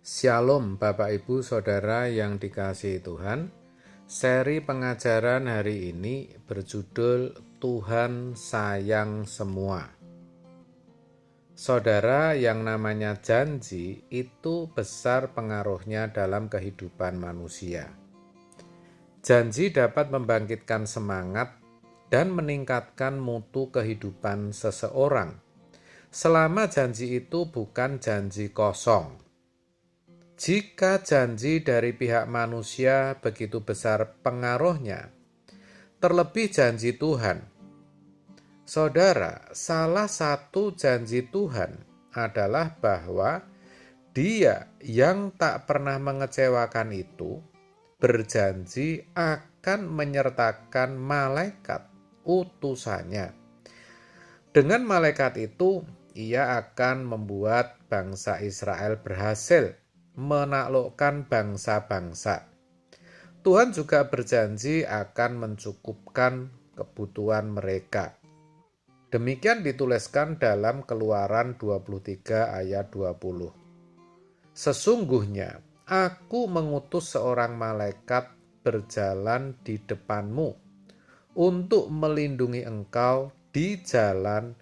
Shalom Bapak Ibu Saudara yang dikasihi Tuhan. Seri pengajaran hari ini berjudul Tuhan Sayang Semua. Saudara, yang namanya janji itu besar pengaruhnya dalam kehidupan manusia. Janji dapat membangkitkan semangat dan meningkatkan mutu kehidupan seseorang. Selama janji itu bukan janji kosong. Jika janji dari pihak manusia begitu besar pengaruhnya, terlebih janji Tuhan. Saudara, salah satu janji Tuhan adalah bahwa Dia yang tak pernah mengecewakan itu berjanji akan menyertakan malaikat utusannya. Dengan malaikat itu, Ia akan membuat bangsa Israel berhasil menaklukkan bangsa-bangsa. Tuhan juga berjanji akan mencukupkan kebutuhan mereka. Demikian dituliskan dalam Keluaran 23 ayat 20. Sesungguhnya aku mengutus seorang malaikat berjalan di depanmu untuk melindungi engkau di jalan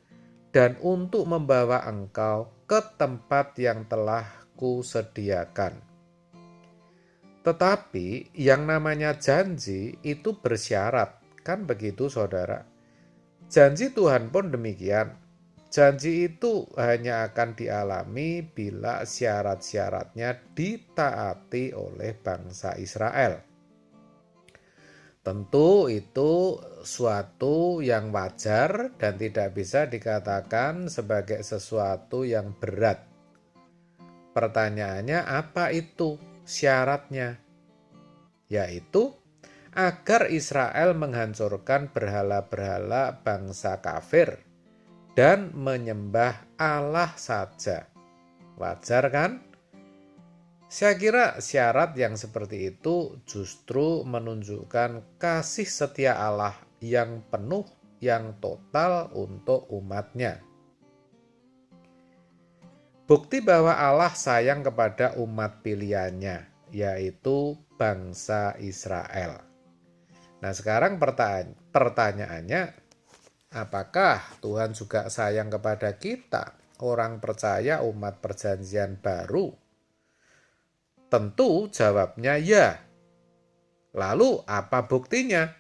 dan untuk membawa engkau ke tempat yang telah Kusediakan. Tetapi yang namanya janji itu bersyarat, kan begitu saudara? Janji Tuhan pun demikian. Janji itu hanya akan dialami bila syarat-syaratnya ditaati oleh bangsa Israel. Tentu itu suatu yang wajar dan tidak bisa dikatakan sebagai sesuatu yang berat. Pertanyaannya, apa itu syaratnya? Yaitu agar Israel menghancurkan berhala-berhala bangsa kafir dan menyembah Allah saja. Wajar kan? Saya kira syarat yang seperti itu justru menunjukkan kasih setia Allah yang penuh, yang total untuk umatnya. Bukti bahwa Allah sayang kepada umat pilihannya, yaitu bangsa Israel. Nah, sekarang pertanyaannya, apakah Tuhan juga sayang kepada kita, orang percaya umat perjanjian baru? Tentu jawabnya ya. Lalu apa buktinya?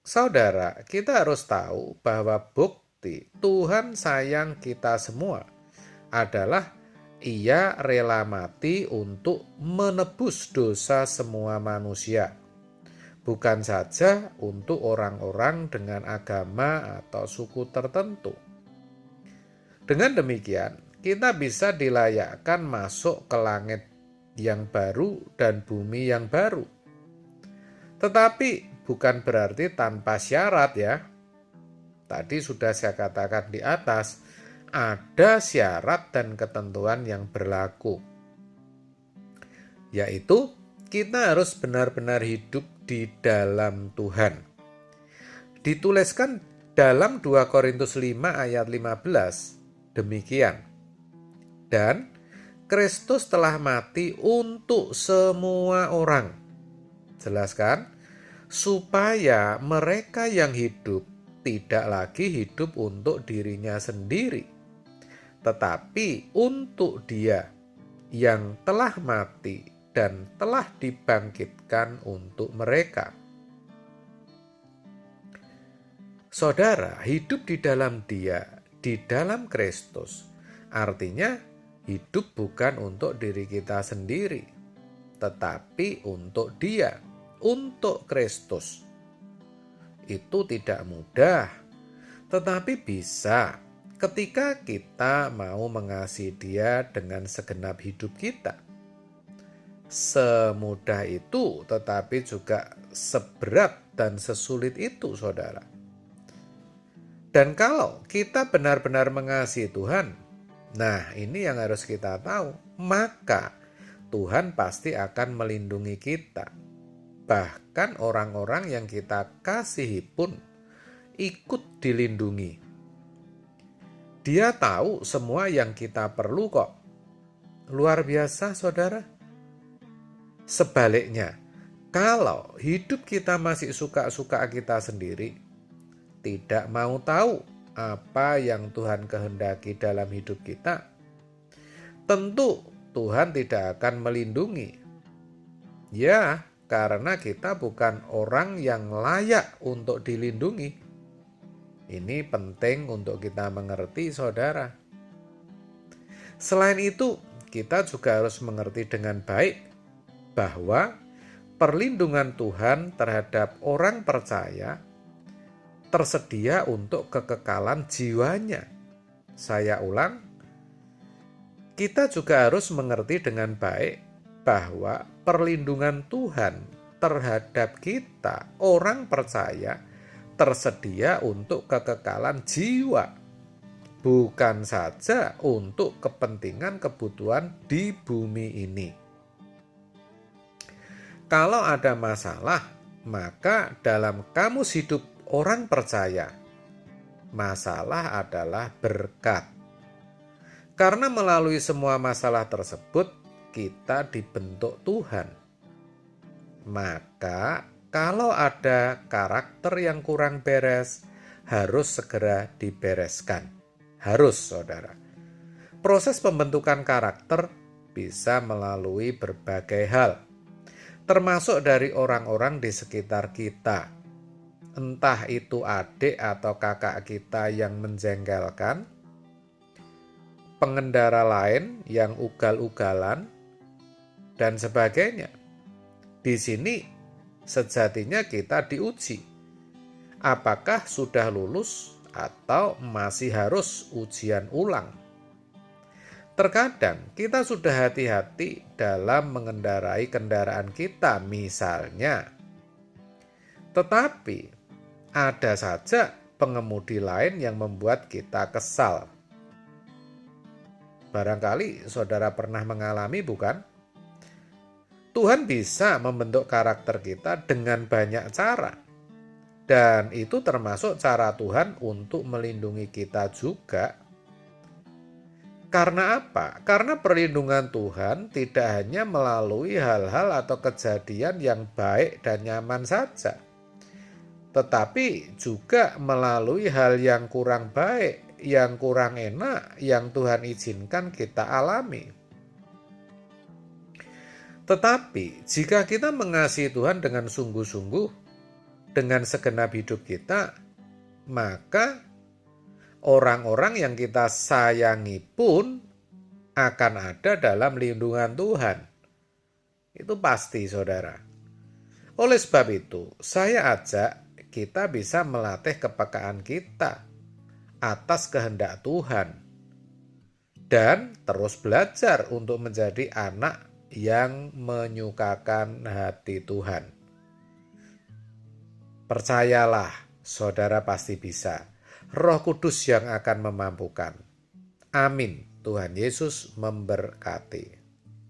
Saudara, kita harus tahu bahwa bukti Tuhan sayang kita semua adalah Ia rela mati untuk menebus dosa semua manusia, bukan saja untuk orang-orang dengan agama atau suku tertentu. Dengan demikian, kita bisa dilayakkan masuk ke langit yang baru dan bumi yang baru. Tetapi bukan berarti tanpa syarat ya. Tadi sudah saya katakan di atas, ada syarat dan ketentuan yang berlaku, yaitu kita harus benar-benar hidup di dalam Tuhan. Dituliskan dalam 2 Korintus 5 ayat 15 demikian. Dan Kristus telah mati untuk semua orang. Jelaskan, supaya mereka yang hidup tidak lagi hidup untuk dirinya sendiri, tetapi untuk Dia yang telah mati dan telah dibangkitkan untuk mereka. Saudara, hidup di dalam Dia, di dalam Kristus, artinya hidup bukan untuk diri kita sendiri, tetapi untuk Dia, untuk Kristus. Itu tidak mudah, tetapi bisa ketika kita mau mengasihi Dia dengan segenap hidup kita. Semudah itu, tetapi juga seberat dan sesulit itu, saudara. Dan kalau kita benar-benar mengasihi Tuhan, nah ini yang harus kita tahu, maka Tuhan pasti akan melindungi kita. Bahkan orang-orang yang kita kasihi pun ikut dilindungi. Dia tahu semua yang kita perlu kok. Luar biasa, saudara. Sebaliknya, kalau hidup kita masih suka-suka kita sendiri, tidak mau tahu apa yang Tuhan kehendaki dalam hidup kita, tentu Tuhan tidak akan melindungi. Ya, karena kita bukan orang yang layak untuk dilindungi. Ini penting untuk kita mengerti, saudara. Selain itu, kita juga harus mengerti dengan baik bahwa perlindungan Tuhan terhadap orang percaya tersedia untuk kekekalan jiwanya. Saya ulang, kita juga harus mengerti dengan baik bahwa perlindungan Tuhan terhadap kita, orang percaya, tersedia untuk kekekalan jiwa, bukan saja untuk kepentingan kebutuhan di bumi ini. Kalau ada masalah, maka dalam kamus hidup orang percaya, masalah adalah berkat. Karena melalui semua masalah tersebut, kita dibentuk Tuhan. Maka kalau ada karakter yang kurang beres, harus segera dibereskan. Harus, saudara. Proses pembentukan karakter bisa melalui berbagai hal, termasuk dari orang-orang di sekitar kita. Entah itu adik atau kakak kita yang menjengkelkan, pengendara lain yang ugal-ugalan, dan sebagainya. Di sini sejatinya kita diuji. Apakah sudah lulus atau masih harus ujian ulang? Terkadang kita sudah hati-hati dalam mengendarai kendaraan kita misalnya. Tetapi ada saja pengemudi lain yang membuat kita kesal. Barangkali saudara pernah mengalami, bukan? Tuhan bisa membentuk karakter kita dengan banyak cara. Dan itu termasuk cara Tuhan untuk melindungi kita juga. Karena apa? Karena perlindungan Tuhan tidak hanya melalui hal-hal atau kejadian yang baik dan nyaman saja, tetapi juga melalui hal yang kurang baik, yang kurang enak, yang Tuhan izinkan kita alami. Tetapi jika kita mengasihi Tuhan dengan sungguh-sungguh, dengan segenap hidup kita, maka orang-orang yang kita sayangi pun akan ada dalam lindungan Tuhan. Itu pasti, saudara. Oleh sebab itu, saya ajak kita bisa melatih kepekaan kita atas kehendak Tuhan dan terus belajar untuk menjadi anak yang menyukakan hati Tuhan. Percayalah, saudara pasti bisa. Roh Kudus yang akan memampukan. Amin. Tuhan Yesus memberkati.